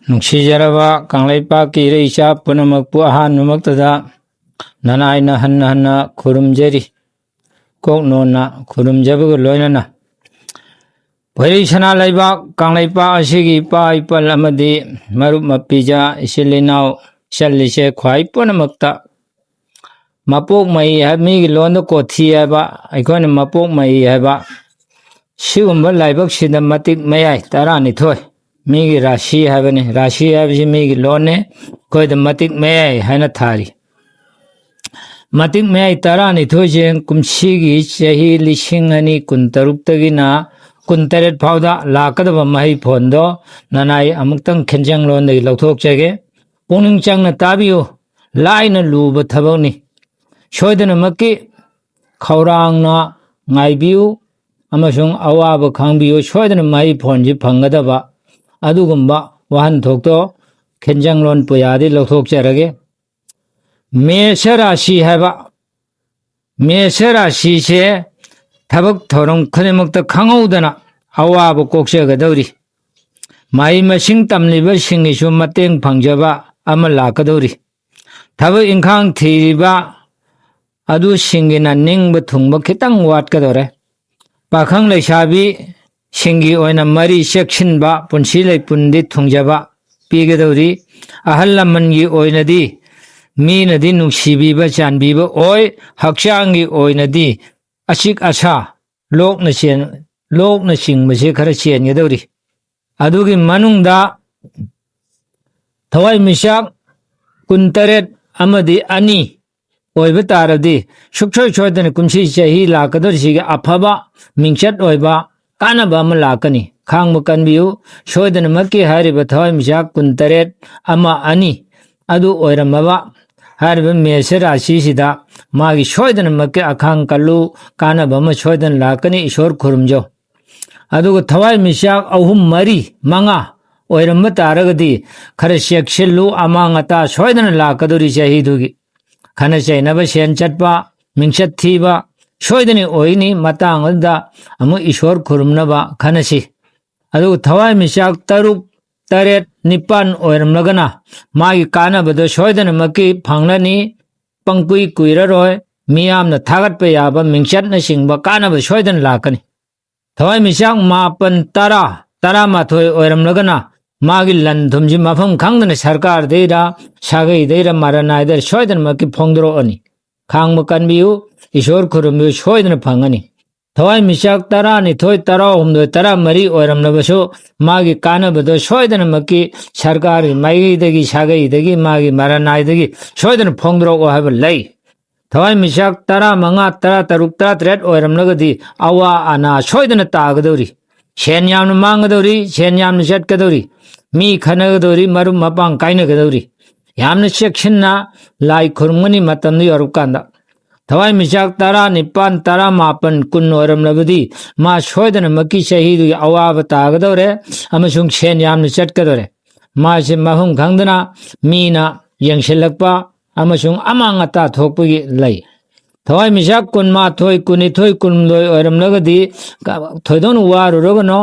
ꯅꯨꯡꯁꯤꯖꯔꯕ ꯀꯪꯂꯩꯄꯥꯛꯀꯤ ꯏꯔꯩꯆꯥ ꯄꯨꯝꯅꯃꯛꯄꯨ ꯑꯍꯥꯟꯕꯃꯛꯇꯗ ꯅꯅꯥꯏꯅ ꯍꯟꯅ ꯈꯨꯔꯨꯝꯖꯔꯤ꯫ ꯀꯣꯛꯅꯣꯟꯅ ꯈꯨꯔꯨꯝꯖꯕꯒ ꯂꯣꯏꯅꯅ ꯄꯣꯏꯔꯩ ꯁꯅꯥ ꯂꯩꯕꯥꯛ ꯀꯪꯂꯩꯄꯥꯛ ꯑꯁꯤꯒꯤ ꯏꯄꯥ ꯏꯄꯜ ꯑꯃꯗꯤ ꯃꯔꯨꯞ ꯃꯄꯤꯖ ꯏꯆꯤꯜ ꯏꯅꯥꯎ ꯏꯆꯜ ꯏꯆꯦ ꯈ꯭ꯋꯥꯏ ꯄꯨꯝꯅꯃꯛꯇ ꯃꯄꯣꯛ ꯃꯍꯩ ꯃꯤꯒꯤ ꯂꯣꯟꯗ ꯀꯣꯊꯤ ꯍꯥꯏꯕ ꯑꯩꯈꯣꯏꯅ ꯃꯄꯣꯛ ꯃꯍꯩ ꯍꯥꯏꯕ ꯁꯤꯒꯨꯝꯕ ꯂꯥꯏꯕꯛꯁꯤꯗ ꯃꯇꯤꯛ ꯃꯌꯥꯏ 12 ꯃꯤꯒꯤ ꯔꯥꯁꯤ ꯍꯥꯏꯕꯅꯤ꯫ ꯔꯥꯁꯤ ꯍꯥꯏꯕꯁꯤ ꯃꯤꯒꯤ ꯂꯣꯟꯅꯦ, ꯑꯩꯈꯣꯏꯗ ꯃꯇꯤꯛ ꯃꯌꯥꯏ ꯍꯥꯏꯅ ꯊꯥꯔꯤ꯫ ꯃꯇꯤꯛ ꯃꯌꯥꯏ 12ꯁꯦ ꯀꯨꯝꯁꯤꯒꯤ ꯆꯍꯤ 2023ꯇꯒꯤꯅ 28 ꯐꯥꯎꯗ ꯂꯥꯛꯀꯗꯕ ꯃꯍꯩ ꯐꯣꯟꯗꯣ ꯅꯅꯥꯏ ꯑꯃꯨꯛꯇꯪ ꯈꯦꯟꯖꯪꯂꯣꯟꯗꯒꯤ ꯂꯧꯊꯣꯛꯆꯒꯦ꯫ ꯄꯨꯛꯅꯤꯡ ꯆꯪꯅ ꯇꯥꯕꯤꯌꯨ, ꯂꯥꯏꯅ ꯂꯨꯕ ꯊꯕꯛꯅꯤ꯫ ꯁꯣꯏꯗꯅꯃꯛꯀꯤ ꯈꯧꯔꯥꯡꯅ ꯉꯥꯏꯕꯤꯌꯨ ꯑꯃꯁꯨꯡ ꯑꯋꯥꯕ ꯈꯪꯕꯤꯌꯨ꯫ ꯁꯣꯏꯗꯅ ꯃꯍꯩ ꯐꯣꯟꯁꯤ ꯐꯪꯒꯗꯕ ꯑꯗꯨꯒꯨꯝꯕ ꯋꯥꯍꯟꯊꯣꯛꯇꯣ ꯈꯦꯟꯖꯪꯂꯣꯟ ꯄꯨꯌꯥꯗꯤ ꯂꯧꯊꯣꯛꯆꯔꯒꯦ꯫ ꯃꯦꯁ ꯔꯥశꯤ ꯍꯥꯏꯕ ꯃꯦꯁ ꯔꯥశꯤꯁꯦ ꯊꯕꯛ ꯊꯧꯔꯝ ꯈꯨꯗꯤꯡꯃꯛꯇ ꯈꯪꯍꯧꯗꯅ ꯑꯋꯥꯕ ꯀꯣꯛꯆꯒꯗꯧꯔꯤ꯫ ꯃꯍꯩ ꯃꯁꯤꯡ ꯇꯝꯂꯤꯕꯁꯤꯡꯒꯤꯁꯨ ꯃꯇꯦꯡ ꯐꯪꯖꯕ ꯑꯃ ꯂꯥꯛꯀꯗꯧꯔꯤ꯫ ꯊꯕꯛ ꯏꯪꯈꯥꯡ ꯊꯤꯔꯤꯕ ꯑꯗꯨꯁꯤꯡꯒꯤꯅ ꯅꯤꯡꯕ ꯊꯨꯡꯕ ꯈꯤꯇꯪ ꯋꯥꯠꯀꯗꯧꯔꯦ꯫ ꯄꯥꯈꯪ ꯂꯩꯁꯥꯕꯤ ꯁꯤꯡꯒꯤ ꯑꯣꯏꯅ ꯃꯔꯤ ꯆꯦꯛꯁꯤꯟꯕ, ꯄꯨꯟꯁꯤ ꯂꯩꯄꯨꯟꯗꯤ ꯊꯨꯡꯖꯕ ꯄꯤꯒꯗꯧꯔꯤ꯫ ꯑꯍꯜ ꯂꯃꯟꯒꯤ ꯑꯣꯏꯅꯗꯤ ꯃꯤꯅꯗꯤ ꯅꯨꯡꯁꯤꯕꯤꯕ ꯆꯥꯟꯕꯤꯕ ꯑꯣꯏ꯫ ꯍꯛꯆꯥꯡꯒꯤ ꯑꯣꯏꯅꯗꯤ ꯑꯆꯤꯛ ꯑꯁꯥ ꯂꯣꯛꯅ ꯆꯤꯡꯕꯁꯦ ꯈꯔ ꯆꯦꯟꯒꯗꯧꯔꯤ꯫ ꯑꯗꯨꯒꯤ ꯃꯅꯨꯡꯗ ꯊꯋꯥꯏꯃꯤꯆꯥꯛ 28 ꯑꯃꯗꯤ 2 ꯑꯣꯏꯕ ꯇꯥꯔꯗꯤ ꯁꯨꯡꯁꯣꯏ ꯁꯣꯏꯗꯅ ꯀꯨꯝꯁꯤ ꯆꯍꯤ ꯂꯥꯛꯀꯗꯧꯔꯤꯁꯤꯒꯤ ꯑꯐꯕ ꯃꯤꯡꯆꯠ ꯑꯣꯏꯕ ꯀꯥꯟꯅꯕ ꯑꯃ ꯂꯥꯛꯀꯅꯤ꯫ ꯈꯥꯡꯕ ꯀꯟꯕꯤꯌꯨ꯫ ꯁꯣꯏꯗꯅꯃꯛꯀꯤ ꯍꯥꯏꯔꯤꯕ ꯊꯋꯥꯏꯃꯤꯆꯥꯛ 28 ꯑꯃ 2 ꯑꯗꯨ ꯑꯣꯏꯔꯝꯃꯕ ꯍꯥꯏꯔꯤꯕ ꯃꯦꯁ ꯔꯥశꯤꯁꯤꯗ ꯃꯥꯒꯤ ꯁꯣꯏꯗꯅꯃꯛꯀꯤ ꯑꯈꯥꯡ ꯀꯜꯂꯨ, ꯀꯥꯟꯅꯕ ꯑꯃ ꯁꯣꯏꯗꯅ ꯂꯥꯛꯀꯅꯤ꯫ ꯏꯁꯣꯔ ꯈꯨꯔꯨꯝꯖꯧ꯫ ꯑꯗꯨꯒ ꯊꯋꯥꯏꯃꯤꯆꯥꯛ 3, 4, 5 ꯑꯣꯏꯔꯝꯕ ꯇꯥꯔꯒꯗꯤ ꯈꯔ ꯆꯦꯛꯁꯤꯜꯂꯨ, ꯑꯃꯥꯡ ꯑꯇꯥ ꯁꯣꯏꯗꯅ ꯂꯥꯛꯀꯗꯧꯔꯤ ꯆꯍꯤꯗꯨꯒꯤ꯫ ꯈꯟꯅ ꯆꯩꯅꯕ, ꯁꯦꯟ ꯆꯠꯄ, ꯃꯤꯡꯆꯠ ꯊꯤꯕ ꯁꯣꯏꯗꯅ ꯑꯣꯏꯅꯤ꯫ ꯃꯇꯥꯡ ꯑꯗꯨꯗ ꯑꯃꯨꯛ ꯏꯁꯣꯔ ꯈꯨꯔꯨꯝꯅꯕ ꯈꯟꯅꯁꯤ꯫ ꯑꯗꯨꯒ ꯊꯋꯥꯏꯃꯤꯆꯥꯛ 3, 8, 9 ꯑꯣꯏꯔꯝꯂꯒꯅ ꯃꯥꯒꯤ ꯀꯥꯟꯅꯕꯗꯣ ꯁꯣꯏꯗꯅꯃꯛꯀꯤ ꯐꯪꯂꯅꯤ꯫ ꯄꯪꯀꯨꯏ ꯀꯨꯏꯔꯔꯣꯏ ꯃꯤꯌꯥꯝꯅ ꯊꯥꯒꯠꯄ ꯌꯥꯕ ꯃꯤꯡꯆꯠꯅꯆꯤꯡꯕ ꯀꯥꯟꯅꯕ ꯁꯣꯏꯗꯅ ꯂꯥꯛꯀꯅꯤ꯫ ꯊꯋꯥꯏꯃꯤꯆꯥꯛ 9, 10, 11 ꯑꯣꯏꯔꯝꯂꯒꯅ ꯃꯥꯒꯤ ꯂꯟ ꯊꯨꯝꯁꯤ ꯃꯐꯝ ꯈꯪꯗꯅ ꯁꯔꯀꯥꯔꯗꯩꯔ ꯁꯥꯒꯩꯗꯩꯔ ꯃꯔꯅꯥꯏꯗꯩꯔ ꯁꯣꯏꯗꯅꯃꯛꯀꯤ ꯐꯣꯡꯗꯣꯔꯛꯑꯅꯤ꯫ ꯈꯥꯡꯕ ꯀꯟꯕꯤꯌꯨ, ꯏꯁꯣꯔ ꯈꯨꯔꯨꯝꯕꯤꯌꯨ, ꯁꯣꯏꯗꯅ ꯐꯪꯒꯅꯤ꯫ ꯊꯋꯥꯏꯃꯤꯆꯥꯛ 12, 13, 14 ꯑꯣꯏꯔꯝꯂꯕꯁꯨ ꯃꯥꯒꯤ ꯀꯥꯟꯅꯕꯗꯣ ꯁꯣꯏꯗꯅꯃꯛꯀꯤ ꯁꯔꯀꯥꯔꯒꯤ ꯃꯥꯏꯀꯩꯗꯒꯤ ꯁꯥꯒꯩꯗꯒꯤ ꯃꯥꯒꯤ ꯃꯔꯅꯥꯏꯗꯒꯤ ꯁꯣꯏꯗꯅ ꯐꯣꯡꯗꯣꯔꯛꯑꯣ ꯍꯥꯏꯕ ꯂꯩ꯫ ꯊꯋꯥꯏꯃꯤꯆꯥꯛ 15, 16, 17 ꯑꯣꯏꯔꯝꯂꯒꯗꯤ ꯑꯋꯥ ꯑꯅꯥ ꯁꯣꯏꯗꯅ ꯇꯥꯒꯗꯧꯔꯤ꯫ ꯁꯦꯟ ꯌꯥꯝꯅ ꯃꯥꯡꯒꯗꯧꯔꯤ, ꯁꯦꯟ ꯌꯥꯝꯅ ꯆꯠꯀꯗꯧꯔꯤ, ꯃꯤ ꯈꯟꯅꯒꯗꯧꯔꯤ, ꯃꯔꯨꯞ ꯃꯄꯥꯡ ꯀꯥꯏꯅꯒꯗꯧꯔꯤ꯫ ꯌꯥꯝꯅ ꯆꯦꯛꯁꯤꯟꯅ ꯂꯥꯏ ꯈꯨꯔꯨꯝꯒꯅꯤ ꯃꯇꯝꯗꯨ ꯌꯧꯔꯀꯥꯟꯗ꯫ ꯊꯋꯥꯏꯃꯤꯆꯥꯛ 19, 18, 20 ꯑꯣꯏꯔꯝꯂꯕꯗꯤ ꯃꯥ ꯁꯣꯏꯗꯅꯃꯛꯀꯤ ꯆꯍꯤꯗꯨꯒꯤ ꯑꯋꯥꯕ ꯇꯥꯒꯗꯧꯔꯦ ꯑꯃꯁꯨꯡ ꯁꯦꯟ ꯌꯥꯝꯅ ꯆꯠꯀꯗꯧꯔꯦ꯫ ꯃꯥꯁꯦ ꯃꯐꯝ ꯈꯪꯗꯅ ꯃꯤꯅ ꯌꯦꯡꯁꯤꯜꯂꯛꯄ ꯑꯃꯁꯨꯡ ꯑꯃꯥꯡ ꯑꯇꯥ ꯊꯣꯛꯄꯒꯤ ꯂꯩ꯫ ꯊꯋꯥꯏꯃꯤꯆꯥꯛ 12, 22, 23 ꯑꯣꯏꯔꯝꯂꯒꯗꯤ ꯊꯣꯏꯗꯣꯛꯅ ꯋꯥꯔꯨꯔꯒꯅꯣ,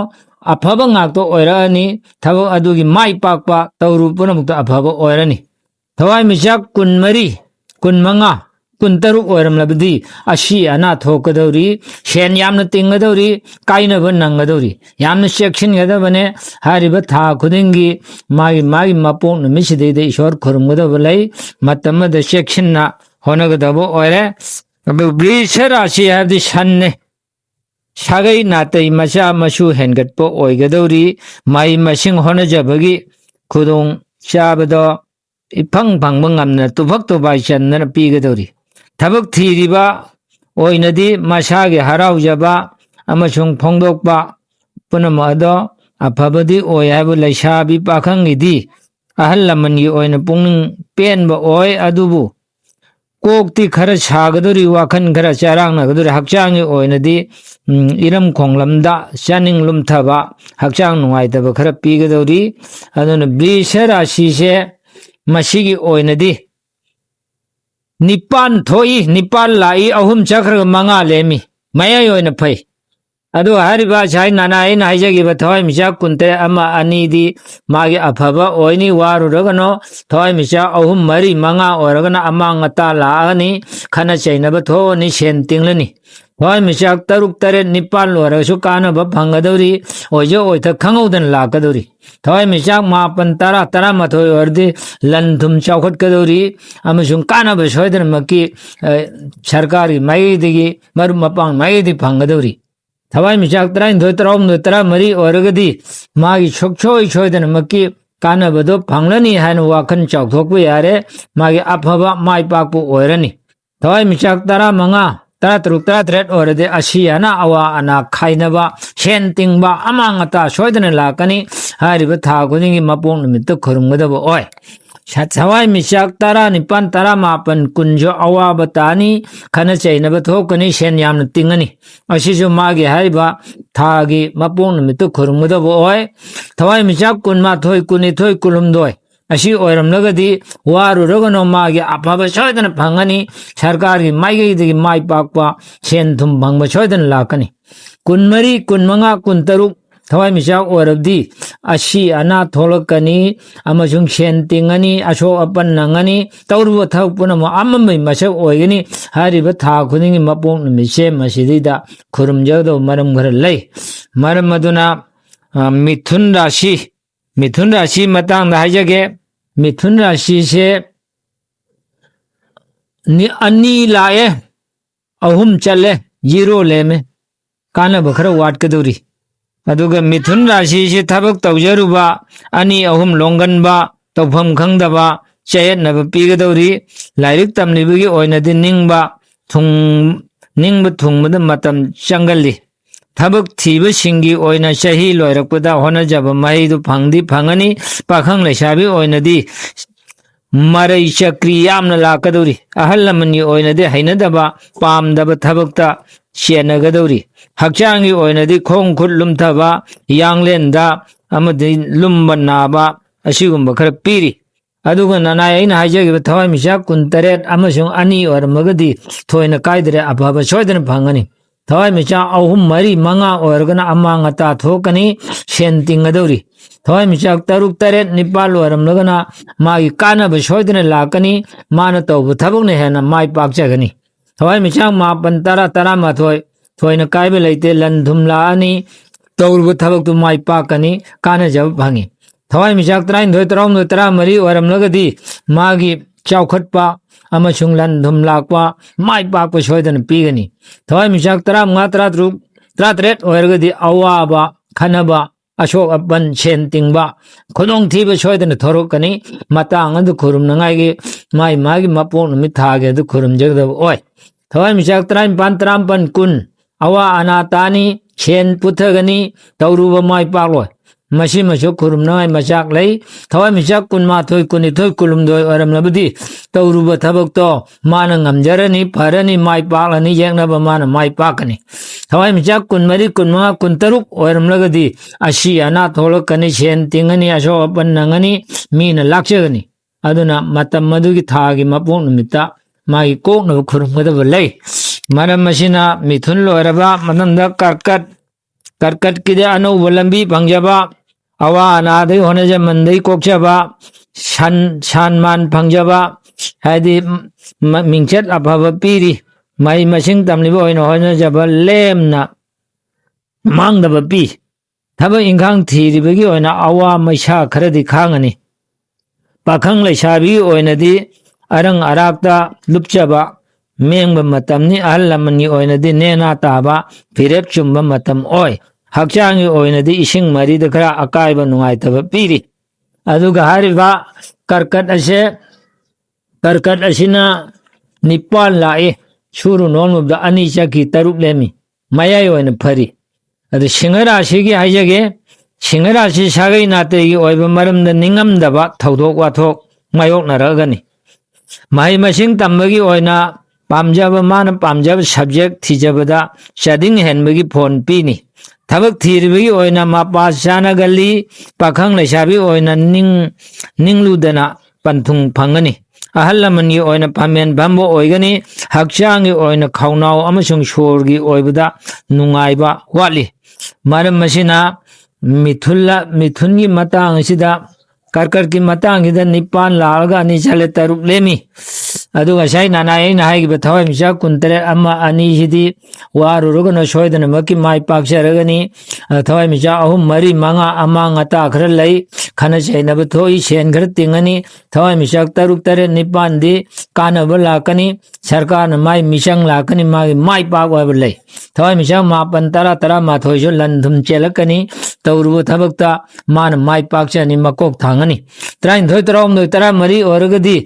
ꯑꯐꯕ ꯉꯥꯛꯇ ꯑꯣꯏꯔꯛꯑꯅꯤ꯫ ꯊꯕꯛ ꯑꯗꯨꯒꯤ ꯃꯥꯏ ꯄꯥꯛꯄ ꯇꯧꯔꯨ ꯄꯨꯝꯅꯃꯛꯇ ꯑꯐꯕ ꯑꯣꯏꯔꯅꯤ꯫ ꯊꯋꯥꯏꯃꯤꯆꯥꯛ 24, 25, 26 ꯑꯣꯏꯔꯝꯂꯕꯗꯤ ꯑꯁꯤ ꯑꯅꯥ ꯊꯣꯛꯀꯗꯧꯔꯤ, ꯁꯦꯟ ꯌꯥꯝꯅ ꯇꯤꯡꯒꯗꯧꯔꯤ, ꯀꯥꯏꯅꯕ ꯅꯪꯒꯗꯧꯔꯤ꯫ ꯌꯥꯝꯅ ꯆꯦꯛꯁꯤꯟꯒꯗꯕꯅꯦ꯫ ꯍꯥꯏꯔꯤꯕ ꯊꯥ ꯈꯨꯗꯤꯡꯒꯤ ꯃꯥꯒꯤ ꯃꯄꯣꯛ ꯅꯨꯃꯤꯠꯁꯤꯗꯩꯗ ꯏꯁꯣꯔ ꯈꯨꯔꯨꯝꯒꯗꯕ ꯂꯩ꯫ ꯃꯇꯝ ꯑꯃꯗ ꯆꯦꯛꯁꯤꯟꯅ ꯍꯣꯠꯅꯒꯗꯕ ꯑꯣꯏꯔꯦ꯫ ꯑꯗꯨ ꯕ꯭ꯔꯤꯁ ꯔꯥశꯤ ꯍꯥꯏꯕꯗꯤ ꯁꯟꯅꯦ꯫ ꯁꯥꯒꯩ ꯅꯥꯇꯩ ꯃꯆꯥ ꯃꯁꯨ ꯍꯦꯟꯒꯠꯄ ꯑꯣꯏꯒꯗꯧꯔꯤ꯫ ꯃꯍꯩ ꯃꯁꯤꯡ ꯍꯣꯠꯅꯖꯕꯒꯤ ꯈꯨꯗꯣꯡ ꯆꯥꯕꯗꯣ ꯏꯐꯪ ꯐꯪꯕ ꯉꯝꯅ ꯇꯨꯐꯛ ꯇꯨꯐꯥꯏ ꯆꯟꯗꯅ ꯄꯤꯒꯗꯧꯔꯤ꯫ ꯊꯕꯛ ꯊꯤꯔꯤꯕ ꯑꯣꯏꯅꯗꯤ ꯃꯁꯥꯒꯤ ꯍꯔꯥꯎꯖꯕ ꯑꯃꯁꯨꯡ ꯐꯣꯡꯗꯣꯛꯄ ꯄꯨꯝꯅꯃꯛ ꯑꯗꯣ ꯑꯐꯕꯗꯤ ꯑꯣꯏ ꯍꯥꯏꯕꯨ ꯂꯩꯁꯥꯕꯤ ꯄꯥꯈꯪꯒꯤꯗꯤ ꯑꯍꯜ ꯂꯃꯟꯒꯤ ꯑꯣꯏꯅ ꯄꯨꯛꯅꯤꯡ ꯄꯦꯟꯕ ꯑꯣꯏ꯫ ꯑꯗꯨꯕꯨ ꯀꯣꯛꯇꯤ ꯈꯔ ꯁꯥꯒꯗꯧꯔꯤ, ꯋꯥꯈꯜ ꯈꯔ ꯆꯔꯥꯡꯅꯒꯗꯧꯔꯤ꯫ ꯍꯛꯆꯥꯡꯒꯤ ꯑꯣꯏꯅꯗꯤ ꯏꯔꯝ ꯈꯣꯡꯂꯝꯗ ꯆꯥꯅꯤꯡ ꯂꯨꯝꯊꯕ, ꯍꯛꯆꯥꯡ ꯅꯨꯡꯉꯥꯏꯇꯕ ꯈꯔ ꯄꯤꯒꯗꯧꯔꯤ꯫ ꯑꯗꯨꯅ ꯕ꯭ꯔꯤꯁ ꯔꯥశꯤꯁꯦ ꯃꯁꯤꯒꯤ ꯑꯣꯏꯅꯗꯤ 9 ꯊꯣꯛꯏ, 9 ꯂꯥꯛꯏ, 3 ꯆꯠꯈ꯭ꯔꯒ 5 ꯂꯦꯝꯃꯤ, ꯃꯌꯥꯏ ꯑꯣꯏꯅ ꯐꯩ꯫ ꯑꯗꯨ ꯍꯥꯏꯔꯤꯕ ꯉꯁꯥꯏ ꯅꯥꯅꯥ ꯑꯩꯅ ꯍꯥꯏꯖꯈꯤꯕ ꯊꯋꯥꯏꯃꯤꯆꯥꯛ ꯀꯨꯟꯇꯔꯦꯠ ꯑꯃ ꯑꯅꯤꯗꯤ ꯃꯥꯒꯤ ꯑꯐꯕ ꯑꯣꯏꯅꯤ ꯋꯥꯔꯨꯔꯒꯅꯣ ꯊꯋꯥꯏꯃꯤꯆꯥꯛ ꯑꯍꯨꯝ ꯃꯔꯤ ꯃꯉꯥ ꯑꯣꯏꯔꯒꯅ ꯑꯃꯥꯡ ꯑꯇꯥ ꯂꯥꯛꯑꯒꯅꯤ ꯈꯠꯅ ꯆꯩꯅꯕ ꯊꯣꯛꯑꯅꯤ ꯁꯦꯟ ꯇꯤꯡꯂꯅꯤ ꯊꯋꯥꯏꯃꯤꯆꯥꯛ ꯇꯔꯨꯛ ꯇꯔꯦꯠ ꯅꯤꯄꯥꯜ ꯑꯣꯏꯔꯒꯁꯨ ꯀꯥꯟꯅꯕ ꯐꯪꯒꯗꯧꯔꯤ ꯑꯣꯏꯖ ꯑꯣꯏꯊꯛ ꯈꯪꯍꯧꯗꯅ ꯂꯥꯛꯀꯗꯧꯔꯤ ꯊꯋꯥꯏꯃꯤꯆꯥꯛ ꯃꯥꯄꯟ ꯇꯔꯥ ꯇꯔꯥꯃꯥꯊꯣꯏ ꯑꯣꯏꯔꯗꯤ ꯂꯟ ꯊꯨꯝ ꯆꯥꯎꯈꯠꯀꯗꯧꯔꯤ ꯑꯃꯁꯨꯡ ꯀꯥꯟꯅꯕ ꯁꯣꯏꯗꯅꯃꯛꯀꯤ ꯁꯔꯀꯥꯔꯒꯤ ꯃꯥꯏꯀꯩꯗꯒꯤ ꯃꯔꯨꯞ ꯃꯄꯥꯡ ꯃꯥꯏꯀꯩꯗꯒꯤ ꯐꯪꯒꯗꯧꯔꯤ ꯊꯋꯥꯏꯃꯤꯆꯥꯛ ꯇꯔꯥꯅꯤꯊꯣꯏ ꯇꯔꯥꯍꯨꯝꯗꯣꯏ ꯇꯔꯥꯃꯔꯤ ꯑꯣꯏꯔꯒꯗꯤ ꯃꯥꯒꯤ ꯁꯨꯡꯁꯣꯏ ꯁꯣꯏꯗꯅꯃꯛꯀꯤ ꯀꯥꯟꯅꯕꯗꯣ ꯐꯪꯂꯅꯤ ꯍꯥꯏꯅ ꯋꯥꯈꯜ ꯆꯥꯎꯊꯣꯛꯄ ꯌꯥꯔꯦ ꯃꯥꯒꯤ ꯑꯐꯕ ꯃꯥꯏ ꯄꯥꯛꯄ ꯑꯣꯏꯔꯅꯤ ꯊꯋꯥꯏꯃꯤꯆꯥꯛ ꯇꯔꯥꯃꯉꯥ ꯇꯔꯥꯇꯔꯨꯛ ꯇꯔꯥꯇꯔꯦꯠ ꯑꯣꯏꯔꯗꯤ ꯑꯁꯤ ꯑꯅꯥ ꯑꯋꯥ ꯑꯅꯥ ꯈꯥꯏꯅꯕ ꯁꯦꯟ ꯇꯤꯡꯕ ꯑꯃꯥꯡ ꯑꯇꯥ ꯁꯣꯏꯗꯅ ꯂꯥꯛꯀꯅꯤ ꯍꯥꯏꯔꯤꯕ ꯊꯥ ꯈꯨꯗꯤꯡꯒꯤ ꯃꯄꯣꯛ ꯅꯨꯃꯤꯠꯇ ꯈꯨꯔꯨꯝꯒꯗꯕ ꯑꯣꯏ ꯊꯋꯥꯏꯃꯤꯆꯥꯛ ꯇꯔꯥꯅꯤꯄꯥꯜ ꯇꯔꯥꯃꯥꯄꯟ ꯀꯨꯟꯁꯨ ꯑꯋꯥꯕ ꯇꯥꯅꯤ ꯈꯠꯅ ꯆꯩꯅꯕ ꯊꯣꯛꯀꯅꯤ ꯁꯦꯟ ꯌꯥꯝꯅ ꯇꯤꯡꯒꯅꯤ ꯑꯁꯤꯁꯨ ꯃꯥꯒꯤ ꯍꯥꯏꯔꯤꯕ ꯊꯥꯒꯤ ꯃꯄꯣꯛ ꯅꯨꯃꯤꯠꯇ ꯈꯨꯔꯨꯝꯒꯗꯕ ꯑꯣꯏ ꯊꯋꯥꯏꯃꯤꯆꯥꯛ ꯀꯨꯟꯃꯥꯊꯣꯏ ꯀꯨꯟꯅꯤꯊꯣꯏ ꯀꯨꯟꯍꯨꯝꯗꯣꯏ ꯑꯁꯤ ꯑꯣꯏꯔꯝꯂꯒꯗꯤ ꯋꯥꯔꯨꯔꯒꯅꯣ ꯃꯥꯒꯤ ꯑꯐꯕ ꯁꯣꯏꯗꯅ ꯐꯪꯒꯅꯤ ꯁꯔꯀꯥꯔꯒꯤ ꯃꯥꯏꯀꯩꯗꯒꯤ ꯃꯥꯏ ꯄꯥꯛꯄ ꯁꯦꯟ ꯊꯨꯝ ꯐꯪꯕ ꯁꯣꯏꯗꯅ ꯂꯥꯛꯀꯅꯤ ꯀꯨꯟꯃꯔꯤ ꯀꯨꯟꯃꯉꯥ ꯀꯨꯟꯇꯔꯨꯛ ꯊꯋꯥꯏꯃꯤꯆꯥꯛ ꯑꯣꯏꯔꯕꯗꯤ ꯑꯁꯤ ꯑꯅꯥ ꯊꯣꯛꯂꯛꯀꯅꯤ ꯑꯃꯁꯨꯡ ꯁꯦꯟ ꯇꯤꯡꯒꯅꯤ ꯑꯁꯣꯛ ꯑꯄꯟ ꯅꯪꯒꯅꯤ ꯇꯧꯔꯨꯕ ꯊꯕꯛ ꯄꯨꯝꯅꯃꯛ ꯑꯃꯝꯕꯩ ꯃꯁꯛ ꯑꯣꯏꯒꯅꯤ ꯍꯥꯏꯔꯤꯕ ꯊꯥ ꯈꯨꯗꯤꯡꯒꯤ ꯃꯄꯣꯛ ꯅꯨꯃꯤꯠꯁꯦ ꯃꯁꯤꯗꯩꯗ ꯈꯨꯔꯨꯝꯖꯒꯗꯕ ꯃꯔꯝ ꯈꯔ ꯂꯩ ꯃꯔꯝ ꯑꯗꯨꯅ ꯃꯤꯊꯨꯟ ꯔꯥశꯤ ꯃꯇꯥꯡꯗ ꯍꯥꯏꯖꯒꯦ ꯃꯤꯊꯨꯟ ꯔꯥశꯤꯁꯦ ꯑꯅꯤ ꯂꯥꯛꯑꯦ ꯑꯍꯨꯝ ꯆꯠꯂꯦ ꯖꯤꯔꯣ ꯂꯦꯝꯃꯦ ꯀꯥꯟꯅꯕ ꯈꯔ ꯋꯥꯠꯀꯗꯧꯔꯤ ꯑꯗꯨꯒ ꯃꯤꯊꯨꯟ ꯔꯥశꯤꯁꯤ ꯊꯕꯛ ꯇꯧꯖꯔꯨꯕ ꯑꯅꯤ ꯑꯍꯨꯝ ꯂꯣꯡꯒꯟꯕ ꯇꯧꯐꯝ ꯈꯪꯗꯕ ꯆꯌꯦꯠꯅꯕ ꯄꯤꯒꯗꯧꯔꯤ ꯂꯥꯏꯔꯤꯛ ꯇꯝꯂꯤꯕꯒꯤ ꯑꯣꯏꯅꯗꯤ ꯅꯤꯡꯕ ꯊꯨꯡꯕꯗ ꯃꯇꯝ ꯆꯪꯒꯜꯂꯤ ꯊꯕꯛ ꯊꯤꯕꯁꯤꯡꯒꯤ ꯑꯣꯏꯅ ꯆꯍꯤ ꯂꯣꯏꯔꯛꯄꯗ ꯍꯣꯠꯅꯖꯕ ꯃꯍꯩꯗꯨ ꯐꯪꯒꯅꯤ ꯄꯥꯈꯪ ꯂꯩꯁꯥꯕꯤ ꯑꯣꯏꯅꯗꯤ ꯃꯔꯩ ꯆꯀ꯭ꯔꯤ ꯌꯥꯝꯅ ꯂꯥꯛꯀꯗꯧꯔꯤ ꯑꯍꯜ ꯂꯃꯟꯒꯤ ꯑꯣꯏꯅꯗꯤ ꯍꯩꯅꯗꯕ ꯄꯥꯝꯗꯕ ꯊꯕꯛꯇ ꯆꯦꯟꯅꯒꯗꯧꯔꯤ ꯍꯛꯆꯥꯡꯒꯤ ꯑꯣꯏꯅꯗꯤ ꯈꯣꯡ ꯈꯨꯠ ꯂꯨꯝꯊꯕ ꯌꯥꯡꯂꯦꯟꯗ ꯑꯃꯗꯤ ꯂꯨꯝꯕ ꯅꯥꯕ ꯑꯁꯤꯒꯨꯝꯕꯈꯔ ꯄꯤꯔꯤ ꯑꯗꯨꯒ ꯅꯅꯥꯏ ꯑꯩꯅ ꯍꯥꯏꯖꯈꯤꯕ ꯊꯋꯥꯏꯃꯤꯆꯥꯛ ꯀꯨꯟꯇꯔꯦꯠ ꯑꯃꯁꯨꯡ ꯑꯅꯤ ꯑꯣꯏꯔꯝꯃꯒꯗꯤ ꯊꯣꯏꯅ ꯀꯥꯏꯗ꯭ꯔꯦ ꯑꯐꯕ ꯁꯣꯏꯗꯅ ꯐꯪꯒꯅꯤ ꯊꯋꯥꯏꯃꯤꯆꯥꯛ ꯑꯍꯨꯝ ꯃꯔꯤ ꯃꯉꯥ ꯑꯣꯏꯔꯒꯅ ꯑꯃꯥꯡ ꯑꯇꯥ ꯊꯣꯛꯀꯅꯤ ꯁꯦꯟ ꯇꯤꯡꯒꯗꯧꯔꯤ ꯊꯋꯥꯏꯃꯤꯆꯥꯛ ꯇꯔꯨꯛ ꯇꯔꯦꯠ ꯅꯤꯄꯥꯜ ꯑꯣꯏꯔꯝꯂꯒꯅ ꯃꯥꯒꯤ ꯀꯥꯟꯅꯕ ꯁꯣꯏꯗꯅ ꯂꯥꯛꯀꯅꯤ ꯃꯥꯅ ꯇꯧꯕ ꯊꯕꯛꯅ ꯍꯦꯟꯅ ꯃꯥꯏ ꯄꯥꯛꯆꯒꯅꯤ ꯊꯋꯥꯏꯃꯤꯆꯥꯛ ꯃꯥꯄꯟ ꯇꯔꯥ ꯇꯔꯥꯃꯥꯊꯣꯏ ꯊꯣꯏꯅ ꯀꯥꯏꯕ ꯂꯩꯇꯦ ꯂꯟ ꯊꯨꯝ ꯂꯥꯛꯑꯅꯤ ꯇꯧꯔꯨꯕ ꯊꯕꯛꯇꯨ ꯃꯥꯏ ꯄꯥꯛꯀꯅꯤ ꯀꯥꯟꯅꯖꯕ ꯐꯪꯉꯤ ꯊꯋꯥꯏꯃꯤꯆꯥꯛ ꯇꯔꯥꯅꯤꯊꯣꯏ ꯇꯔꯥꯍꯨꯝꯗꯣꯏ ꯇꯔꯥꯃꯔꯤ ꯑꯣꯏꯔꯝꯂꯒꯗꯤ ꯃꯥꯒꯤ ꯆꯥꯎꯈꯠꯄ ꯑꯃꯁꯨꯡ ꯂꯟ ꯊꯨꯝ ꯂꯥꯛꯄ ꯃꯥꯏ ꯄꯥꯛꯄ ꯁꯣꯏꯗꯅ ꯄꯤꯒꯅꯤ ꯊꯋꯥꯏꯃꯤꯆꯥꯛ ꯇꯔꯥꯃꯉꯥ ꯇꯔꯥꯇꯔꯨꯛ ꯇꯔꯥꯇꯔꯦꯠ ꯑꯣꯏꯔꯒꯗꯤ ꯑꯋꯥꯕ ꯈꯟꯅꯕ ꯑꯁꯣꯛ ꯑꯄꯟ ꯁꯦꯟ ꯇꯤꯡꯕ ꯈꯨꯗꯣꯡꯊꯤꯕ ꯁꯣꯏꯗꯅ ꯊꯣꯔꯛꯀꯅꯤ ꯃꯇꯥꯡ ꯑꯗꯨ ꯈꯨꯔꯨꯝꯅꯉꯥꯏꯒꯤ ꯃꯥꯒꯤ ꯃꯄꯣꯛ ꯅꯨꯃꯤꯠ ꯊꯥꯒꯤ ꯑꯗꯨ ꯈꯨꯔꯨꯝꯖꯒꯗꯕ ꯑꯣꯏ ꯊꯋꯥꯏꯃꯤꯆꯥꯛ ꯇꯔꯥꯅꯤꯄꯥꯜ ꯇꯔꯥꯃꯥꯄꯟ ꯀꯨꯟ ꯑꯋꯥ ꯑꯅꯥ ꯇꯥꯅꯤ ꯁꯦꯟ ꯄꯨꯊꯒꯅꯤ ꯇꯧꯔꯨꯕ ꯃꯥꯏ ꯄꯥꯛꯂꯣꯏ ꯃꯁꯤꯃꯁꯨ ꯈꯨꯔꯨꯝꯅꯉꯥꯏ ꯃꯆꯥꯛ ꯂꯩ ꯊꯋꯥꯏꯃꯤꯆꯥꯛ ꯀꯨꯟꯃꯥꯊꯣꯏ ꯀꯨꯟꯅꯤꯊꯣꯏ ꯀꯨꯟꯍꯨꯝꯗꯣꯏ ꯑꯣꯏꯔꯝꯂꯕꯗꯤ ꯇꯧꯔꯨꯕ ꯊꯕꯛꯇꯣ ꯃꯥꯅ ꯉꯝꯖꯔꯅꯤ ꯐꯔꯅꯤ ꯃꯥꯏ ꯄꯥꯛꯂꯅꯤ ꯌꯦꯛꯅꯕ ꯃꯥꯅ ꯃꯥꯏ ꯄꯥꯛꯀꯅꯤ ꯊꯋꯥꯏꯃꯤꯆꯥꯛ ꯀꯨꯟꯃꯔꯤ ꯀꯨꯟꯃꯉꯥ ꯀꯨꯟꯇꯔꯨꯛ ꯑꯣꯏꯔꯝꯂꯒꯗꯤ ꯑꯁꯤ ꯑꯅꯥ ꯊꯣꯛꯂꯛꯀꯅꯤ ꯁꯦꯟ ꯇꯤꯡꯒꯅꯤ ꯑꯁꯣꯛ ꯑꯄꯟ ꯅꯪꯒꯅꯤ ꯃꯤꯅ ꯂꯥꯛꯆꯒꯅꯤ ꯑꯗꯨꯅ ꯃꯇꯝ ꯑꯗꯨꯒꯤ ꯊꯥꯒꯤ ꯃꯄꯣꯛ ꯅꯨꯃꯤꯠꯇ ꯃꯥꯒꯤ ꯀꯣꯛꯅꯕ ꯈꯨꯔꯨꯝꯒꯗꯕ ꯂꯩ ꯃꯔꯝ ꯑꯁꯤꯅ ꯃꯤꯊꯨꯟ ꯂꯣꯏꯔꯕ ꯃꯇꯝꯗ ꯀꯔꯀꯠꯀꯤꯗ ꯑꯅꯧꯕ ꯂꯝꯕꯤ ꯐꯪꯖꯕ ꯑꯋꯥ ꯑꯅꯥꯗꯒꯤ ꯍꯣꯠꯅꯖꯃꯟꯗꯒꯤ ꯀꯣꯛꯆꯕ ꯁꯥꯟ ꯃꯥꯟ ꯐꯪꯖꯕ ꯍꯥꯏꯗꯤ ꯃꯤꯡꯆꯠ ꯑꯐꯕ ꯄꯤꯔꯤ ꯃꯍꯩ ꯃꯁꯤꯡ ꯇꯝꯂꯤꯕ ꯑꯣꯏꯅ ꯍꯣꯠꯅꯖꯕ ꯂꯦꯝꯅ ꯃꯥꯡꯗꯕ ꯄꯤ ꯊꯕꯛ ꯏꯪꯈꯥꯡ ꯊꯤꯔꯤꯕꯒꯤ ꯑꯣꯏꯅ ꯑꯋꯥ ꯃꯩꯁꯥ ꯈꯔꯗꯤ ꯈꯥꯡꯒꯅꯤ ꯄꯥꯈꯪ ꯂꯩꯁꯥꯕꯤꯒꯤ ꯑꯣꯏꯅꯗꯤ ꯑꯔꯪ ꯑꯔꯥꯛꯇ ꯂꯨꯞꯆꯕ ꯃꯦꯡꯕ ꯃꯇꯝꯅꯤ ꯑꯍꯜ ꯂꯃꯟꯒꯤ ꯑꯣꯏꯅꯗꯤ ꯅꯦꯅꯥ ꯇꯥꯕ ꯐꯤꯔꯦꯞ ꯆꯨꯝꯕ ꯃꯇꯝ ꯑꯣꯏ ꯍꯛꯆꯥꯡꯒꯤ ꯑꯣꯏꯅꯗꯤ ꯏꯁꯤꯡ ꯃꯔꯤꯗ ꯈꯔ ꯑꯀꯥꯏꯕ ꯅꯨꯡꯉꯥꯏꯇꯕ ꯄꯤꯔꯤ ꯑꯗꯨꯒ ꯍꯥꯏꯔꯤꯕ ꯀꯔꯀꯠ ꯑꯁꯤꯅ ꯅꯤꯄꯥꯜ ꯂꯥꯛꯏ ꯁꯨꯔꯨ ꯅꯣꯝꯂꯨꯕꯗ ꯑꯅꯤ ꯆꯠꯈꯤ ꯇꯔꯨꯛ ꯂꯦꯝꯃꯤ ꯃꯌꯥꯏ ꯑꯣꯏꯅ ꯐꯔꯤ ꯑꯗꯨ ꯁꯤꯡꯍ ꯔꯥశꯤꯒꯤ ꯍꯥꯏꯖꯒꯦ ꯁꯤꯡꯍ ꯔꯥశꯤ ꯁꯥꯒꯩ ꯅꯥꯇꯩꯒꯤ ꯑꯣꯏꯕ ꯃꯔꯝꯗ ꯅꯤꯡꯉꯝꯗꯕ ꯊꯧꯗꯣꯛ ꯋꯥꯊꯣꯛ ꯃꯥꯌꯣꯛꯅꯔꯛꯑꯒꯅꯤ ꯃꯍꯩ ꯃꯁꯤꯡ ꯇꯝꯕꯒꯤ ꯑꯣꯏꯅ ꯃꯥꯅ ꯄꯥꯝꯖꯕ ꯁꯕꯖꯦꯛ ꯊꯤꯖꯕꯗ ꯆꯥꯗꯤꯡ ꯍꯦꯟꯕꯒꯤ ꯐꯣꯟ ꯄꯤꯅꯤ ꯊꯕꯛ ꯊꯤꯔꯤꯕꯒꯤ ꯑꯣꯏꯅ ꯃꯄꯥ ꯆꯥꯅꯒꯜꯂꯤ ꯄꯥꯈꯪ ꯂꯩꯁꯥꯕꯤ ꯑꯣꯏꯅ ꯅꯤꯡꯂꯨꯗꯅ ꯄꯟꯊꯨꯡ ꯐꯪꯒꯅꯤ ꯑꯍꯜ ꯂꯃꯟꯒꯤ ꯑꯣꯏꯅ ꯄꯥꯃꯦꯟ ꯐꯝꯕ ꯑꯣꯏꯒꯅꯤ ꯍꯛꯆꯥꯡꯒꯤ ꯑꯣꯏꯅ ꯈꯧꯅꯥꯎ ꯑꯃꯁꯨꯡ ꯁꯣꯔꯒꯤ ꯑꯣꯏꯕꯗ ꯅꯨꯡꯉꯥꯏꯕ ꯋꯥꯠꯂꯤ मरम मसिना मिथुन की मतंग सिदा कर्कर की मतंग सिदा निपान लालगा अनि चले तरुक लेमी अदुगा साई नानाई नाई की थवाई मिसा कुंतरे अम्मा अनि सिदी वारुरुगन सोयदन मकी माई पाक्सरगनी थवाई मिसा अहुम मरी मंगा अमा ngata खर लई खन छैनब थोई सेन खर तिंगनी थवाई मिसा तरुक तरे निपान दी कानब लाकनी सरकार न माई मिसंग लाकनी माई पाक वाब लई थवाई मिसा मापन तरा तरा माथोई जो लंधुम चेलकनी तौरुबु थबकता मान माई पाक्सनी मकोक थांगनी त्राइन थोई तराम दो तरा मरी औरगदी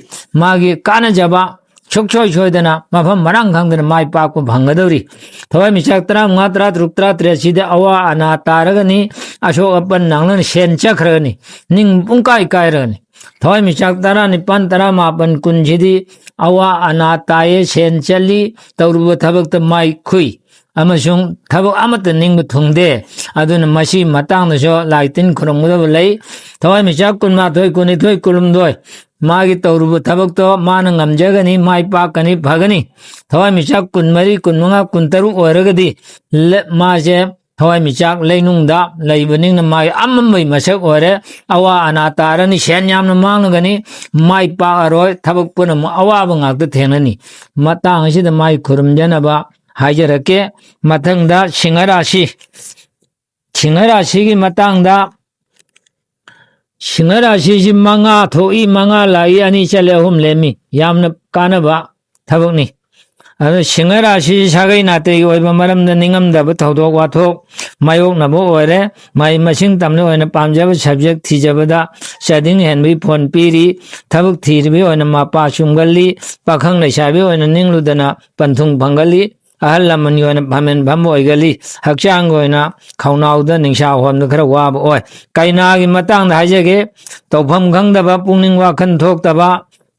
मागी कान जबा छोई छोइदना मफम मरंग खंगदना माई पाकु भंगदौरी थवाई मिसाक तरा मा तरा तरुक तरा त्रेसिदे अवा अना तारगनी अशोक अपन नांगलन सेन चखरगनी निंग पुंकाई कायरगनी थवाई मिसाक तरा निपान तरा मापन कुंजिदी अवा अना ताये सेन चली तौरुबु थबकत माई खुई अमसुंग थबक अमत निंग थुंगदे अदुन मसी मतंगदसो लाइतिन खुरमगदब लई थवाई मिसाक कुनमा थोई कुनिथोई कुलुमदोय मागी तौरुबु थबक तो मान ngamjagani माई पाकनी भगनी थवाई मिसाक कुनमरी कुनमंगा कुनतरु ओरगदी माजे थवाई मिसाक लेनुंगदा लेबनिंग माई अम्मई मसक ओरे अवा अनातारनी सेन यामन मांगगनी माई पारोय थबक पुनम अवाब ngakta थेननी मतंग सिदा माई खुरमजनबा हाजरके मथंगदा सिंहराशि की मतंगदा सिंहराशि मंगा थोई मंगा लाई अनि चले अहुम लेमी यामन कानबा थबकनी अदो सिंहराशि सागै नाते ओइबा मरमदा निंगमदब थौदोक वाथोक मायोकनबो ओरे माई मसिंग तमने ओइना पामजब सब्जेक्ट थीजबदा स्टडिंग हेनबी फोन पीरी थबक थीरबी ओइना मापा सुंगली पाखंग लैसाबी ओइना निंगलुदना पंथुंग भंगली ahal lamani wana bhamen bhambo oigali hakchang oina khaunaud ningsha hom khara wab oi kaina gi matang da hajege tawpham khangdaba pungning wa khan thok taba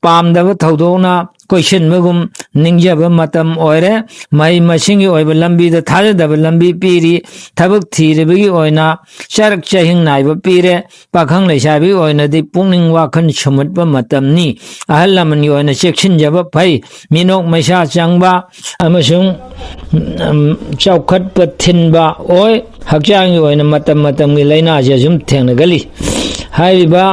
pamdaba thodona question magum ningjaba matam oire mai masingi oiba lambi da thajadaba lambi piri thabak thiribagi oina charak chahing naiba pire pakhang leisabi oina di pungning wa khan chumutba matam ni ahal lamani oina section jaba phai minok maisa changba amasung chawkhat pathinba oi hakchang oina matam matam gi laina je jum thengnagali haiba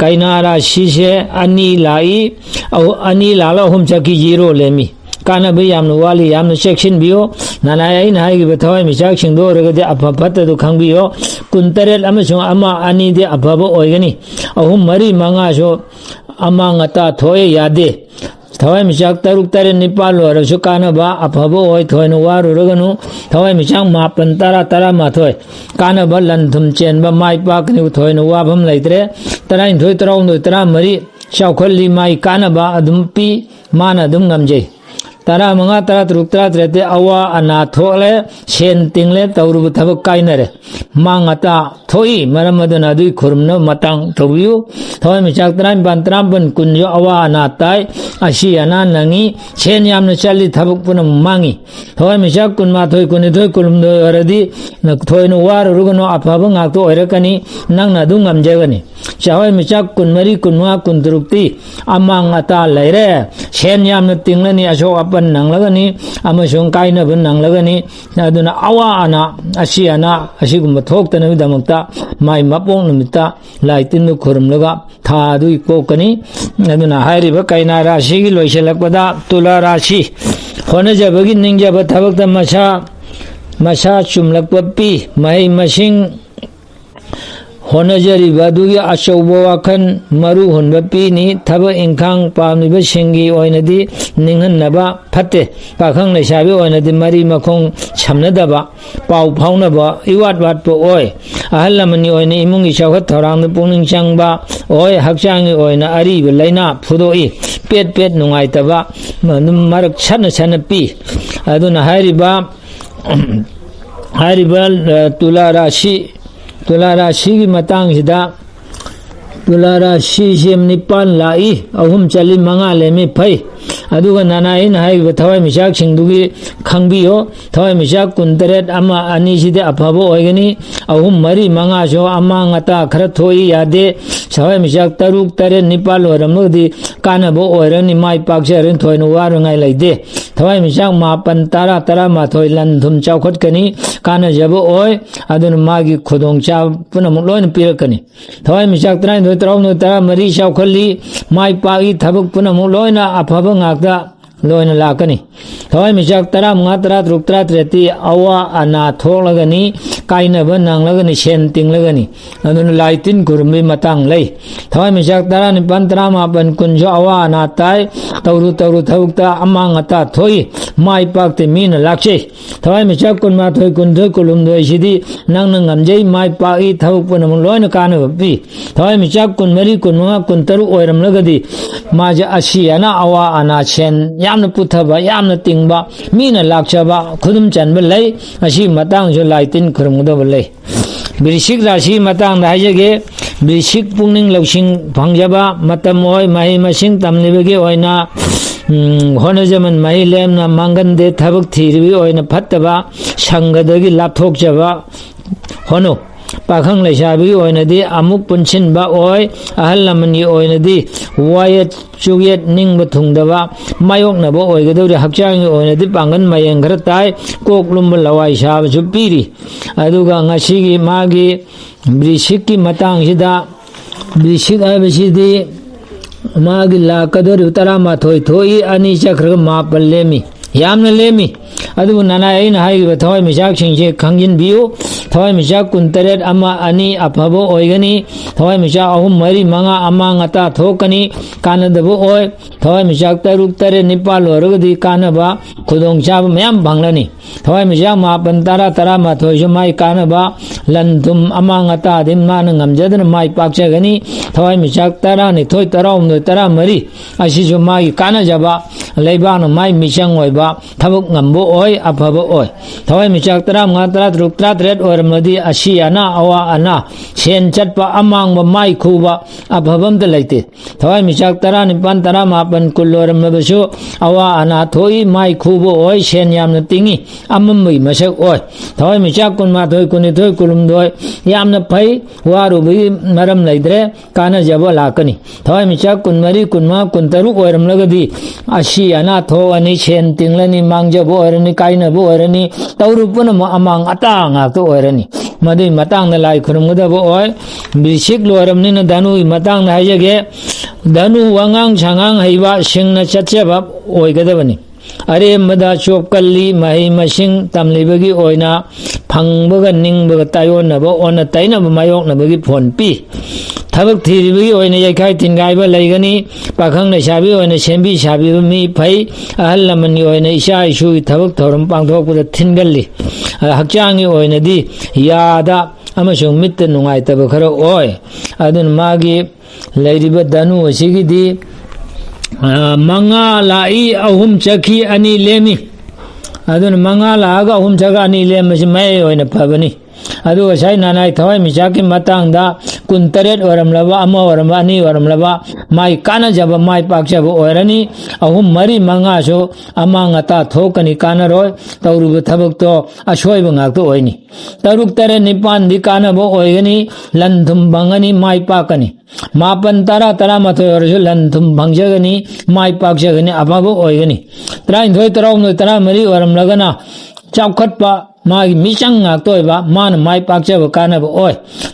kainara shise ani lai au ani lala hum chaki zero lemi kana be yamnu wali yamnu section bio nanai nai gi bathawai misak singdo regade apaphat du khangbiyo kuntarel amasung ama ani de apaba oigani ahum mari manga so ama ngata thoye yade thawai misak taruk tare nipal wara su kana ba apaba oi thoinu waru raganu thawai misak mapan tara tara ma thoi kana ba lanthum chen ba mai pa kni thoinu wa bam leitre tarain thoi tarong do tara mari chawkhalli mai kana ba adum pi mana adum ngamje tara manga tara truk tara trete awa ana thole sen tingle tawru thabak kainare mangata thoi maramadana dui khurmna matang thobiu thoi misak tran bantram ban kunyo awa ana tai ashi ana nangi sen yamna chali thabak puna mangi thoi misak kunma thoi kuni thoi kulum do aradi thoi no war rugano apaba ngak to oirakani nangna du ngamjegani chawai misak kunmari kunwa kuntrukti amang ata leire sen yamna tinglani asho apan nanglagani amasung kaina ban nanglagani aduna awa ana ashi ana asigumba thoktana bidamakta mai mapong namita laitin nu khurumlaga tha du ikokani aduna hairiba kaina rashi gi loiselakpada tula rashi honajabagi ningjaba thabakta masa chumlakpa pi mai masing honajari badugi achauba wakan maru honba pini thaba ingkhang pamniba singi oinadi ninghannaba phatte pakhang leisabi oinadi mari makhong chamnadaba pau phaunaba iwat wat po oi ahallamani oina imungi chawkhat thorang pungning changba oi hakchangi oina ariba laina phudoi pet nungai taba marak chana pi aduna hairiba tula rashi की Matang हिदा tula rashi jem nipan lai ahum chali manga lemi phai aduga nanain hai thawai misak singdugi khangbiyo thawai misak kuntaret ama ani side aphabo oigani ahum mari manga so ama ngata khara thoi yade thawai misak taruk tare nipal oramodi kanabo oirani mai pakserin thoinu warangai laide ถวายมิจักมาปันตาราตารามาถอยลันทุมเจ้าขดกันนี้การจะบ่โอยอดุนมากิขดงเจ้าปุ่นมุลอยนปีรกันนี้ถวายมิจักตรายโดยตรองโดยตารามรีเจ้าขลีไม่ปาอีทับปุ่นมุลอยนะอภบงักตาลอยนลากนี่ถวายมิจักตรามงาตราตรุกตราเตรตีอวาอนาทอกลกันนี้กายนบันนังลกันนี้เชนติงลกันนี้อดุนลายตินกุรมีมาตังเลยถวายมิจักตรานิปันตรามาปันกุญจอวาอนาตายตรุทวุกตาอมังตาถอยไม่ปักเตมีนลักเชถวายมิจักกุนมาถอยกุนถอยกุลุมถอยสิดีนังนังงำใจไม่ปักอีทัวปุ่นมุลอยนการนบีถวายมิจักกุนมรีกุนมะกุนตรุโอรมลกดีมาจะอาชียนะอวาอนาเชนยามนพุทธบายามนติงบะมีนลักชบะขุดมจันบเลยอาชีมาตังจุลายตินครุมดบเลยบิริชิกราชีมาตังได้เจเกบิริชิกปุ่งนิงลกชิงพังจบะมาตมอยมาหิมาชิงตำนิบเกโอยนาฮอนจมันมาหิเลมนามังกันเดทับกทีรีโอยนาพัตตบะชังกดกิลาทกจบะฮอนุปากขังเลยชาบีโอยนดีอามุกปุนชินบะโอยอาฮัลลามันยีโอยนดีวายจุเยตนิ่งบะทุงดะบะไม่ยกนะบะโอยก็ดูดิหักจางโอยนดีปังกันมายังกระต่ายโกกลุมบะลาวายชาบะจุปีรีอดูกางาชิกิมากิบริชิกิมาตังชิดาบริชิกอาบิชิดีมากิลากระดูดิอุตรามาถอยถอยอันนี้จักรมาปเลมียามนเลมีอดูนานาไอ้นะให้บะถอยมิจักชิงเชขังยินบิวถวายมิจักกุนเตเรตอามาอันนี้อภบโอยกันนี้ถวายมิจักอาหุมมรีมังอามังตาโทกันนี้การดบโอยถวายมิจักตรุกเตเรนิพาลวรกดีการบะขุดงชาบมยามบังลนี่ถวายมิจักมาปันตาราตารามาถอยชมัยการบะลันทุมอามังตาดิมนานงมจัดนไม่ปักเชกันนี้ถวายมิจักตารานิถอยตารอมโดยตารามรีอาชิชมัยการจับะเลยบ้านไม่มิชังไว้บะทับกงมโบโอยอภบโอยถวายมิจักตารามงาตราตรุกตราเตเรตมดีอาชียนาอวาอานาเชนจัดปะอามังบะไม่คูบะอภบัมตะไลติถวายมิจักตารานิปันตารามาปันกุลโลรมบะโชอวาอานาโทอีไม่คูบโอยเชนยามนติงีอัมมิมาเชกโอยถวายมิจักกุนมาโทยกุนิโทยกุลุมโดยยามนไพวารุบิมารมไลเดรกานะจบลากนีถวายมิจักกุนมรีกุนมากุนตรุโอรมลกดีอาชียนาโทอันนี้เชนติงเลนีมังจบโอรนีไกนบโอรนีตาวรุปนมอามังอตางากโตโอรนีमधु Matang न लाई खुरमुद ओय बिशिक लोरम नि धनु मतंग न हायगे धनु वंगांग छांगांग हैबा सिंग न चचेबा ओयगदबनि अरे मदा चोपकल्ली मही मसिंग तमलिबगी ओयना फंगबगा निंगबगा तायोनबो own तैनब मायोकनबगी phone P थबक थीरिबगी ओयना यखाय तिनगायबा लैगनी पाखंग लेसाबी ओयना सेंबी साबीबा मी फै अहल लमनी ओयना इशा इशुगी थबक थौरम पांगथोकबदा थिनगल्ली हक्चांगी ओयनादी यादा अमसुंग मित्त नुंगाइतबा खरा ओय अदुन मागी लैरिबा धनु असिगिदी मंगा लाई अहुम चखी अनि लेमी अदुन मंगा लागा अहुम चखा अनि लेमसि मै ओयना फबनी अदु असै नानाय थवै मिचाकी मतंगदा कुन तरेट ओरमलबा अमा ओरमबा अनि ओरमलबा माई काना जब माई पाकजब ओरनी अहुम मरी मंगा सो अमांगता थोकनी कानरोय तौरुब थबक तो अशोयब ngakto ओइनी तरुक तरे निपान दि कानबो ओइगनी लंधुम बंगनी माई पाकनी मापन तारा तारा मथोय ओरसु लंधुम भंगजगनी माई पाकजगनी अबाबो ओइगनी त्राइन थोय तराउम तरा मरी ओरमलगना चाउखटपा मागी मिचंग ngaktoyba मान माई पाकजब कानब ओय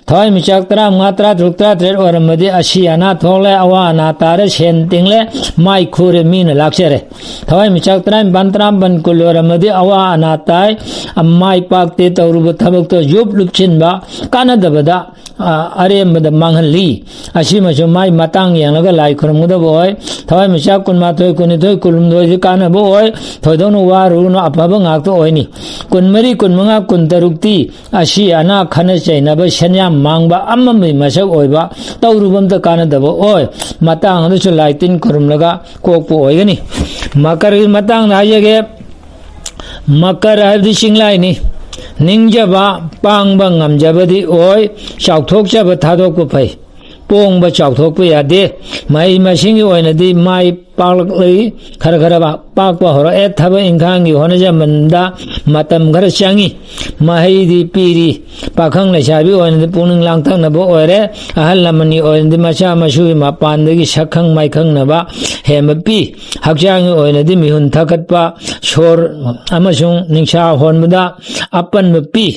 थोय मिचक तरा मात्रा रुक्त्रा त्रेर ओरमदि अशियाना थोले अवाना तारे सेन तिंगले माई खुरे मीन लाक्सेरे थोय मिचक तरा बंतराम बन कुलोरमदि अवाना ताय माई पाकते तौरुब थबक तो जुब लुपचिनबा कानदबदा अरेमद मांगली असिमसु माई मतंग यांगलगा लाई खुरमुदब ओय थोय मिचक कुनमा थोय कुनि थोय कुलुम दोय कानब ओय थोयदोनु वारुनो अफब ngakto ओयनी कुनमरी कुनमंगा कुनतरुक्ति अशी अना खन चैनब शन्या मांगबा अम्ममि मसक ओयबा तौरुबम त कानदब ओय मतांग हदसु लाइतिन खुरमलगा कोकपो ओयगनी मकर मतांग हायगे मकर हदि सिंगलाइनी निंगजबा पांगबा ngamjabadi ओय चाउथोकजब थादोकपो फै पोंब चाउथोकपा यादे मई मसिंगी ओइनदी माई पालकलई खर खर पाकपा होरए थबक इंखांगी होनजमनदा मतम खर चंगी महैदी पीरी पाखंग लेसाबी ओइनदी पुनिंग लांगथंगनबो ओइरे अहल लमनी ओइनदी मचा मसुगी मपानदगी सखंग माइखंगनबा हेमपी हक्चांगी ओइनदी मिहुन थकटपा सोर अमसुंग निंसा होनबदा अपनबपी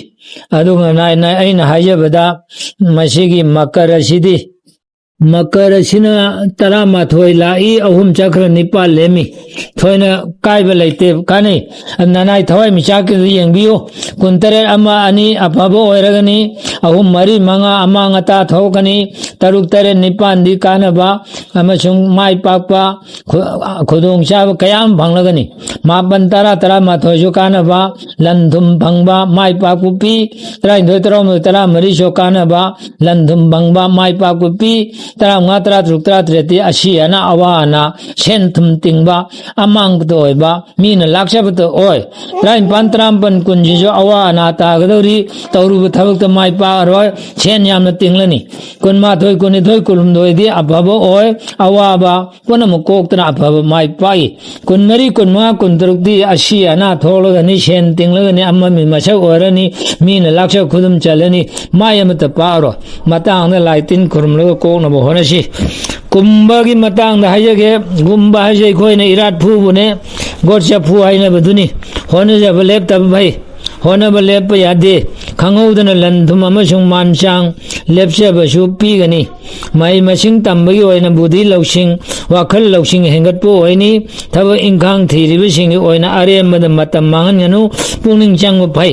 अदुगा नाय अइना हायबदा मसिगी मकर असिदी मकर असिना तरामाथोय लाई अहुम चक्र निपाल लेमी थोयना कायबा लेते काने ननाय थवाय मिचाक येंबियो कुंतरे अमा अनि अफबो ओइरगनी अहुम मरी मंगा अमांगता थोकनी तरुक तरे निपान दि कानबा अमसुंग माय पाकपा खुदोंग चाब कयाम भंगलगनी मापन तरामाथोय जो कानबा लंधुम भंगबा माय पाकुपी तराइधोय तरा मरी जो कानबा लंधुम भंगबा माय पाकुपी तरा तरा तरुक तरा त्रेती असियाना अवाना सेन थुम तिंगबा अमांगबतो ओइबा मीना लाक्सबतो ओइ तराइपन तरापन कुंजिजो अवाना तागदौरी तौरुब थबक माय पारोय सेन यामना तिंगलनी कुनमाथोय कुनिथोय कुलुमदोयदी अफबो ओइ अवाबा पुनम कोक्तना अफबो माय पाई कुनमरी कुनमा कुनतरुकदी असियाना थोलगनी सेन तिंगलगनी अम्ममी मसक ओरनी मीना लाक्स खुदुम चलनी माय अमत पारो मतांगना लाइतिन खुरमलग कोकनबो होनसी कुंभगी मतांगदा हायगे गुंबा हायजे खोयना इराट फुबुने गोरचा फु हायनबदुनी होनजब लेपतब भाई होनब लेप यादे खंगौदना लंधुम अमसुंग मानचांग लेपचबसु पीगनी मई मसिंग तंबगी ओइना बुद्धि लौसिंग वाखल लौसिंग हेंगतपो ओइनी थबक इंखांग थीरिबसिंगी ओइना अरेमद मतम मांगनगनु पुनिंग चंगबो फै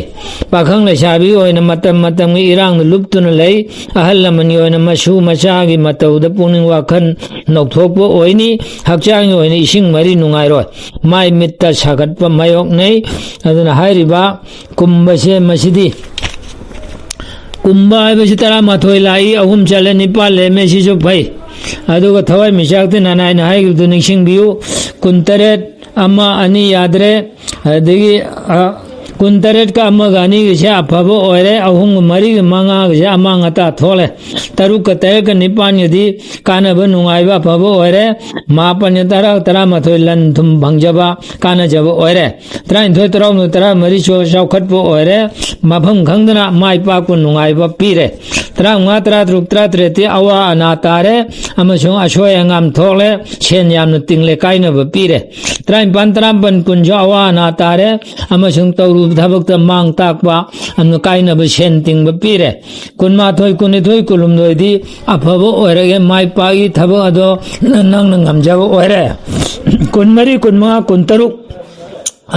पाखंग लेसाबी ओइना मतम इरांग लुप्तुना लई अहल लमनी ओइना मसु मचागी मतौदा पुनिंग वाखन नौथोकपो ओइनी हक्चांगी ओइना इसिंग मरी नुंगाइरोय माय मित्ता सागतपा मायोक नै अदुना हायरिबा कुंभसे मसिदी कुंभा हायबसि तरामाथोय लाई अहुम चले निपाल लेमे सिजो फै अदुगा थवाय मिचाकते ननायना हायगिबदु निंसिंबियु कुंतरेट अमा अनि यादरे अदगी कुंतरेट का अमगानी गिसे अफबो ओइरे अहुम मरी मंगा गिसे अमांगता थोले तरुक तयक निपान यदि कानब नुंगाइबा अफबो ओइरे मापन तरामाथोय लंथुम भंगजबा कानजब ओइरे तराइथोय तरा मरी चौखटपो ओइरे मफम खंगदना माय पाकु नुंगाइबा पीरे तरा तरुक तरा त्रेती अवा अना तारे अमसुंग असोय अंगाम थोले सेन यामन तिंगले काइनब पीरे तराइपन तरापन कुंजो अवा अना तारे अमसुंग तौरु थबक मांग ताकबा अन काइनब सेन तिंगब पीरे कुनमाथोय कुनिथोय कुलुमदोयदी अफबो ओइरगे माय पागी थबक अदो नंगन ngамजब ओइरे कुनमरी कुनमंगा कुनतरुक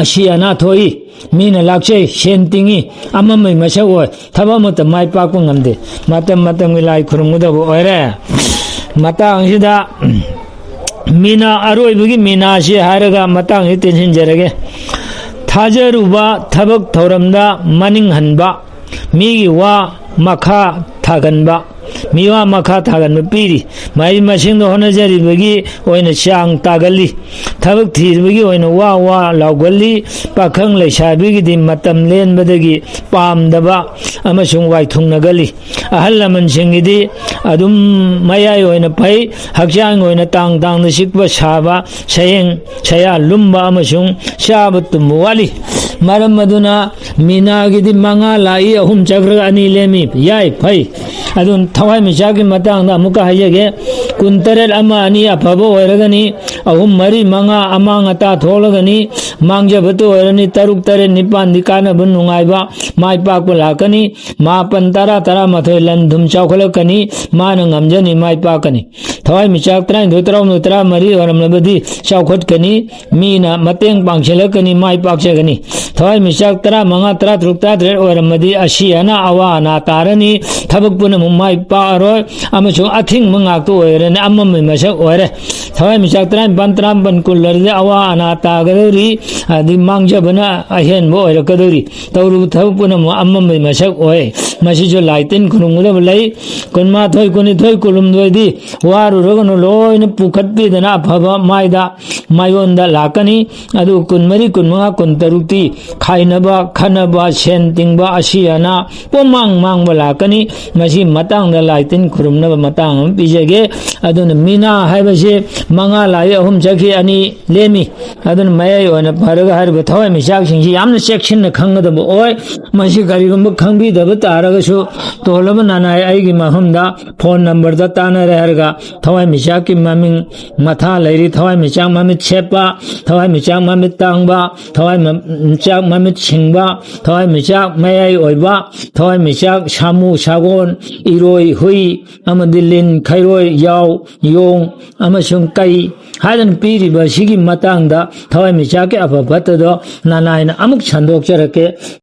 असियाना थोई मीना लाक्से सेन तिंगी अममै मसक ओइ थबक मत माय पाकु ngамदे मतम लाई खुरुमगदबो ओइरे मतांगसिदा मीना अरोइबगी मीना से हारगा मतांग टेंशन जरगे थाजरुबा थबक थौरमदा मनिंग हनबा मीगी वा मखा थागनबा मीवा मखा थागन पीरी माई मसिंग होनजरीबगी ओइना चांग तागली थबक थीरबगी ओइना वा लाउगली पाखंग लेसाबीगी मतम लेनबदगी पामदबा अमसुंग वाइथुंगनगली अहल लमनसिंगिदी अदुम मयाय ओइना फै हक्चांग ओइना तांग सिकबा साबा सयेंग सया लुम्बा अमसुंग साबा तुमवाली मरम मदुना मीनागिदी मंगा लाई अहुम चक्र अनि लेमी याय फै अदुन थवाय मिचाकी मतांगदा अमुका हायगे कुंतरेट अमा अनि अफबो ओइरगनी अहुम मरी मंगा अमांगता थोलगनी मांगजबतो ओइरनी तरुक तरे निपान दिकानब नुंगाइबा माय पाकपा लाकनी मापन तरामाथोय लंधुम चौखलकनी मान ngамजनी माय पाकनी थवाय मिचाक तरा मरी ओरमलबदी चौखटकनी मीना मतेंग पांगछलकनी माय पाकचगनी थवाय मिचाक तरा तरुक तरा ओरमदी असियाना अवाना तारनी थबक पुनम माय पारोय अमसु अथिंग मंगाक्तो ओइरने अममै मसक ओइरे थवाय मिचाक तरापन कुलरदे अवा अना तागदौरी अदि मांगजबना अहेनबो ओइरकदौरी तौरु थबक पुनम अममै मसक ओइ मसिजो लाइतिन खुरुंगदब लई कुनमाथोय कुनिथोय कुलुमदोयदी वारुरगनो लोयन पुखटपीदना अफबा मायदा मायोंदा लाकनी अदु कुनमरी कुनमंगा कुनतरुक्ति खाइनबा खनबा सेन तिंगबा असी अना पोमांग मांगबा लाकनी मसी मतंग लाइतिन खुरुमनबा मतंग पिजेगे अदुन मीना हाइबसे मंगा लाई अहुम जखि अनि लेमी अदुन मयै ओना फरग हरब थवै मिसाक सिंगि यामना सेक्शन न खंगदब ओय मसी करिगुम खंगबिदब तारगसु तोलब नानाय आइगी महमदा फोन नंबर दा ताना रहरगा थवै मिसाक की ममिंग मथा लैरी थवै मिसाक ममित छेपा थवै मिसाक ममित तांगबा थवै मिसाक ममित सिंगबा थवै मिसाक मयै ओइबा थवै मिसाक सामु सागोन इरोय हुई अमदि लिन खैरोय याव योंग अमसुंग कै हादन पीरिबा सिगी मतंगदा थवै मिसाक के अफफतदो नानायना अमुक संदोक चरके